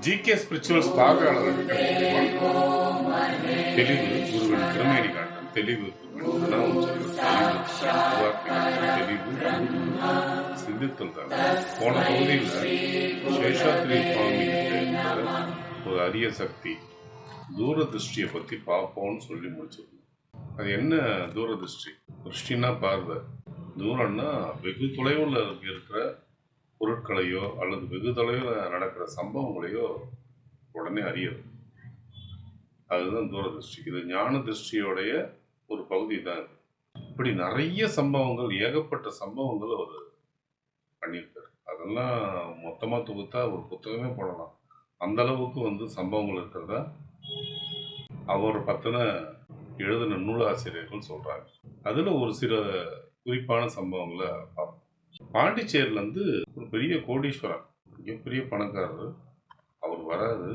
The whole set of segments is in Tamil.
ஜிகே ஸ்பிரிச்சுவல்ஸ் பார்வையாளர்களுக்கு தெளிவு குருவின் திருமேனி காட்டும், தெளிவு தெளிவு சிந்தித்தல் தான். போன பகுதியில் சேஷாத்ரி சுவாமி ஒரு அரிய சக்தி தூரதிருஷ்டியை பற்றி பார்ப்போம்னு சொல்லி முடிச்சிருக்கோம். அது என்ன தூரதிருஷ்டி? திருஷ்டின்னா பார்வை, தூரம்னா வெகு தொலைவில் இருக்கிற பொருட்களையோ அல்லது வெகு தொலைவில் நடக்கிற சம்பவங்களையோ உடனே அறியது. அதுதான் தூரதிருஷ்டி. இது ஞான திருஷ்டியோடைய ஒரு பகுதி தான். இப்படி நிறைய சம்பவங்கள், ஏகப்பட்ட சம்பவங்கள் அவர் பண்ணியிருக்காரு. அதெல்லாம் மொத்தமாக தொகுத்தா ஒரு புத்தகமே போடலாம். அந்த அளவுக்கு சம்பவங்கள் இருக்கிறதா அவர் பற்றின எழுதின நூலாசிரியர்கள் சொல்கிறாங்க. அதில் ஒரு சில குறிப்பான சம்பவங்களை பார்ப்போம். பாண்டிச்சேரியிலேருந்து ஒரு பெரிய கோடீஸ்வரன், மிகப்பெரிய பணக்காரர், அவர் வராது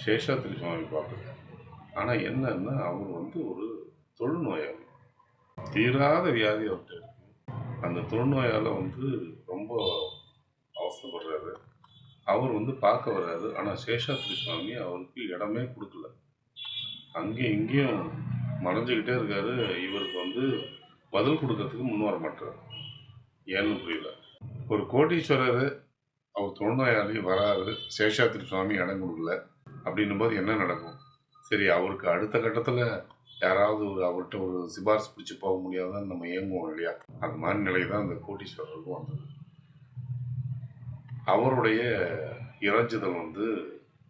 சேஷாத்ரி சுவாமி பார்க்குறாரு. ஆனால் என்னன்னா அவர் ஒரு தொழுநோயாளி, தீராத வியாதி அவர்கிட்ட இருக்கு. அந்த தொழுநோயால் ரொம்ப அவசரப்படுறாரு. அவர் பார்க்க வர்றாரு. ஆனால் சேஷாத்ரி சுவாமி அவருக்கு இடமே கொடுக்கல. அங்கேயும் இங்கேயும் மறைஞ்சிக்கிட்டே இருக்காரு. இவருக்கு பதில் கொடுக்கறதுக்கு முன் வர மாட்டார். ஏன்னு புரியல. ஒரு கோடீஸ்வரர் அவர் தொழுநோயாளி வராரு, சேஷாத்ரி சுவாமி இடம் கொடுக்கல அப்படின்னும் போது என்ன நடக்கும்? சரி, அவருக்கு அடுத்த கட்டத்தில் யாராவது அவர்கிட்ட ஒரு சிபாரிசு பிடிச்சி போக முடியாதான்னு நம்ம இயங்குவோம் இல்லையா? அது மாதிரி நிலை தான் அந்த கோடீஸ்வரருக்கும் வந்தது. அவருடைய இறைஞ்சுதல்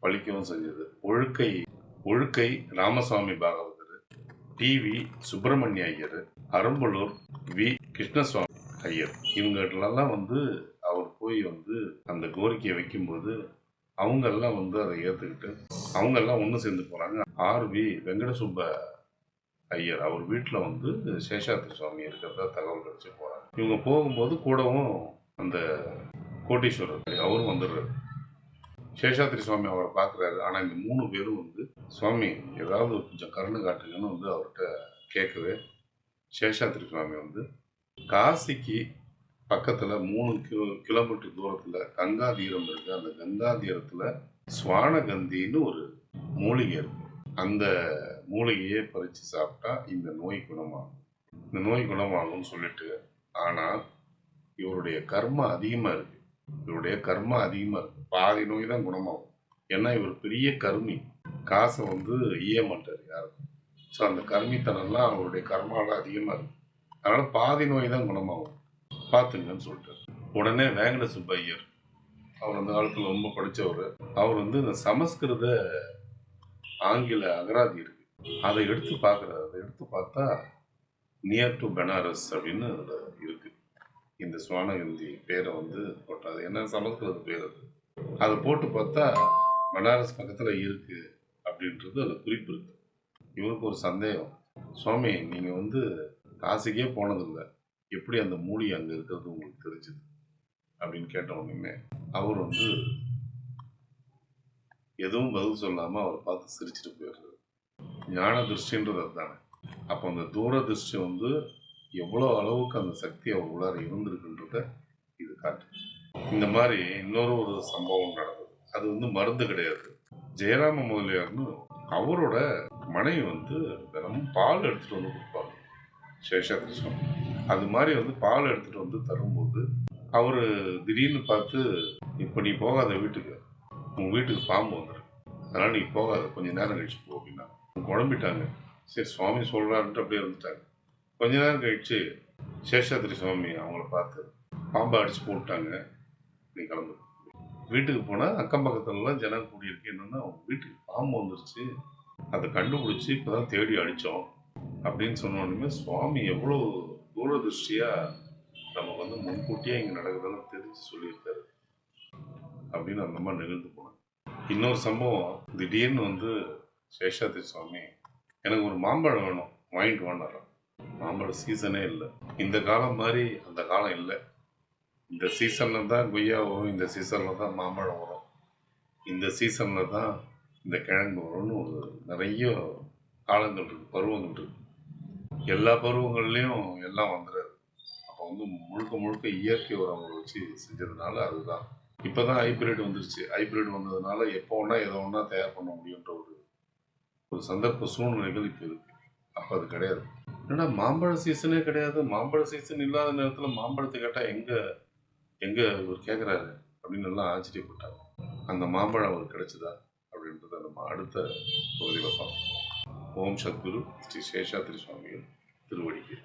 பலிக்கவும் செஞ்சது. ஒழுக்கை ராமசாமி பாகவதர், டிவி சுப்பிரமணிய ஐயர், அரும்பலூர் வி கிருஷ்ணசுவாமி ஐயர், இவங்கெல்லாம் அவர் போய் அந்த கோரிக்கையை வைக்கும்போது அவங்கெல்லாம் அதை ஏற்றுக்கிட்டு அவங்கெல்லாம் ஒன்று சேர்ந்து போகிறாங்க. ஆர்வி வெங்கடசுப்ப ஐயர் அவர் வீட்டில் சேஷாத்ரி சுவாமி இருக்கிறதா தகவல் கிடைச்சி போகிறாங்க. இவங்க போகும்போது கூடவும் அந்த கோட்டீஸ்வரர் அவரும் வந்துடுறாரு. சேஷாத்ரி சுவாமி அவரை பார்க்குறாரு. ஆனால் இந்த 3 பேரும் சுவாமி ஏதாவது கொஞ்சம் கருணை காட்டுங்கன்னு அவர்கிட்ட கேட்கவே சேஷாத்ரி சுவாமி காசிக்கு பக்கத்தில் 3 கிலோமீட்டர் தூரத்தில் கங்கா தீரம் இருக்கு. அந்த கங்கா தீரத்தில் ஸ்வானகந்தின்னு ஒரு மூலிகை இருக்கு. அந்த மூலிகையை பறித்து சாப்பிட்டா இந்த நோய் குணமாகும்னு சொல்லிட்டு, ஆனால் இவருடைய கர்மா அதிகமாக இருக்கு. பாதி நோய் தான் குணமாகும். ஏன்னா இவர் பெரிய கர்மி, காசை ஈய மாட்டார் யாருக்கும். ஸோ அந்த கர்மித்தனம்லாம் அவருடைய கர்மாவில் அதிகமாக இருக்கு. அதனால பாதி நோய் தான் குணமாகும், பார்த்துங்கன்னு சொல்லிட்டு உடனே வேங்கட சுப்பையர், அவர் அந்த காலத்தில் ரொம்ப படித்தவர், அவர் இந்த சமஸ்கிருத ஆங்கில அகராதி இருக்கு, அதை எடுத்து பார்க்குறாரு. அதை எடுத்து பார்த்தா நியர் டு பெனாரஸ் அப்படின்னு அதில் இருக்கு. இந்த சுவானகந்தி பேரை போட்டாது. என்ன சமஸ்கிருத பேர் அது. அதை போட்டு பார்த்தா பனாரஸ் பக்கத்தில் இருக்கு அப்படின்றது அதில் குறிப்பு இருக்கு. இவருக்கு ஒரு சந்தேகம், சுவாமி நீங்கள் காசிக்கே போனதில்லை, எப்படி அந்த மூலிகை அங்கே இருக்கிறது உங்களுக்கு தெரிஞ்சுது அப்படின்னு கேட்ட உடனே அவர் எதுவும் பதில் சொல்லாமல் அவரை பார்த்து சிரிச்சுட்டு போயிடுறாரு. ஞான திருஷ்டின்றது அதுதானே. அப்போ அந்த தூர திருஷ்டி எவ்வளோ அளவுக்கு அந்த சக்தி அவர் உள்ளார இருந்திருக்குன்றத இது காட்டு. இந்த மாதிரி ஒரு சம்பவம் நடந்தது. அது மருந்து கிடையாது. ஜெயராம முதலியார்னு அவரோட மனைவி தினமும் பால் எடுத்துட்டு கொடுப்பாங்க சேஷாத்ரி சுவாமி. அது மாதிரி பால் எடுத்துட்டு தரும்போது அவர் திடீர்னு பார்த்து, இப்போ நீ போகாத, வீட்டுக்கு உங்கள் வீட்டுக்கு பாம்பு வந்துடும், அதனால் நீ போகாத, கொஞ்சம் நேரம் கழிச்சு போ அப்படின்னா குழம்பிட்டாங்க. சரி சுவாமி சொல்கிறாருன்ட்டு அப்படியே இருந்துட்டாங்க. கொஞ்ச நேரம் கழிச்சு சேஷாத்ரி சுவாமி அவங்கள பார்த்து பாம்பை அடித்து போட்டாங்க, நீ கிளம்பு. வீட்டுக்கு போனால் அக்கம் பக்கத்துலலாம் ஜனம் கூடியிருக்கு. என்னென்னா அவங்க வீட்டுக்கு பாம்பு வந்துருச்சு, அதை கண்டுபிடிச்சி இப்போ தான் தேடி அடித்தோம் அப்படின்னு சொன்னோடனே சுவாமி எவ்வளோ தூரதிருஷ்டியாக நமக்கு முன்கூட்டியே இங்கே நடக்குதுன்னு தெரிஞ்சு சொல்லியிருக்காரு அப்படின்னு அந்த மாதிரி நிகழ்ந்து போனேன். இன்னொரு சம்பவம், திடீர்னு சேஷாத்ரி சுவாமி எனக்கு ஒரு மாம்பழம் வேணும், வாங்கிட்டு வாண்டார். மாம்பழம் சீசனே இல்லை. இந்த காலம் மாதிரி அந்த காலம் இல்லை. இந்த சீசனில் தான் கொய்யா வரும், இந்த சீசனில் தான் மாம்பழம் வரும், இந்த சீசனில் தான் இந்த கிழங்கு வரும்னு நிறைய காலங்கள் இருக்குது, பருவங்கள் இருக்குது. எல்லா பருவங்கள்லேயும் எல்லாம் வந்துடுறாரு. அப்போ வந்து முழுக்க முழுக்க இயற்கை உரங்களை வச்சு செஞ்சதுனால அதுதான். இப்பதான் ஹைபிரிட் வந்துருச்சு. ஹைபிரிட் வந்ததுனால எப்போ வேணா எதை வேணா தயார் பண்ண முடியுன்ற ஒரு ஒரு சந்தர்ப்ப சூழ்நிலைகள் இப்போ இருக்கு. அப்போ அது கிடையாது. ஏன்னா மாம்பழ சீசனே கிடையாது. மாம்பழ சீசன் இல்லாத நேரத்தில் மாம்பழத்தை கேட்டால் எங்க எங்க இவர் கேட்குறாரு அப்படின்னு எல்லாம் ஆச்சரியப்பட்டாங்க. அந்த மாம்பழம் அவருக்கு கிடைச்சதா அப்படின்றத நம்ம அடுத்த பகுதியில் பார்ப்போம். ஓம் சத்குரு ஸ்ரீ சேஷாத்ரி சுவாமிகள் திருவடிக்கு